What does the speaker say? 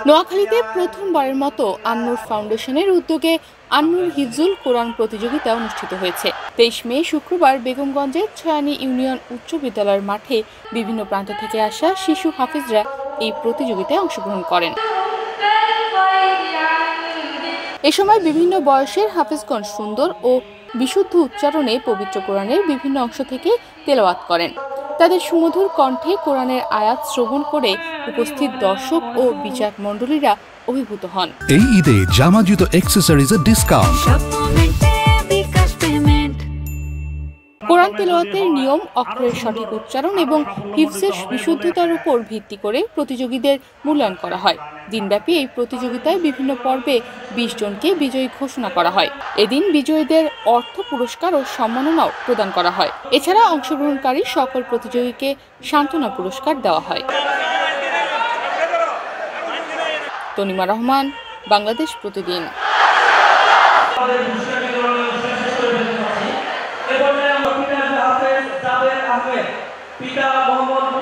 নোয়াখালীতে প্রথমবারের মতো আন্নুর ফাউন্ডেশনের উদ্যোগে আন্নুর হিফজুল কোরআন প্রতিযোগিতা অনুষ্ঠিত হয়েছে। 23 মে শুক্রবার বেগমগঞ্জের ছয়ানী ইউনিয়ন উচ্চ বিদ্যালয়ের মাঠে বিভিন্ন প্রান্ত থেকে আসা শিশু হাফিজরা এই প্রতিযোগিতায় অংশগ্রহণ করেন। এ সময় বিভিন্ন বয়সের হাফিজগণ সুন্দর ও বিশুদ্ধ উচ্চারণে পবিত্র কোরআনের বিভিন্ন অংশ থেকে তেলাওয়াত করেন। তাদের সুমধুর কণ্ঠে কোরআনের আয়াত শ্রবণ করে উপস্থিত দর্শক ও বিচারক মণ্ডলীরা অভিভূত হন। এই ঈদে জামা জুতো অ্যাকসেসরিজের ডিসকাউন্ট। কোরআন তেলাওয়াতের নিয়ম, অক্ষরের সঠিক উচ্চারণ এবং হিফজের বিশুদ্ধতার উপর ভিত্তি করে প্রতিযোগীদের মূল্যায়ন করা হয়। দিনব্যাপী এই প্রতিযোগিতায় বিভিন্ন পর্বে 20 জনকে বিজয়ী ঘোষণা করা হয়। এদিন বিজয়ীদের অর্থ পুরস্কার ও সম্মাননাও প্রদান করা হয়। এছাড়া অংশগ্রহণকারী সকল প্রতিযোগীকে সান্ত্বনা পুরস্কার দেওয়া হয়। তনিমা রহমান, বাংলাদেশ প্রতিদিন। পিতা মোহাম্মদ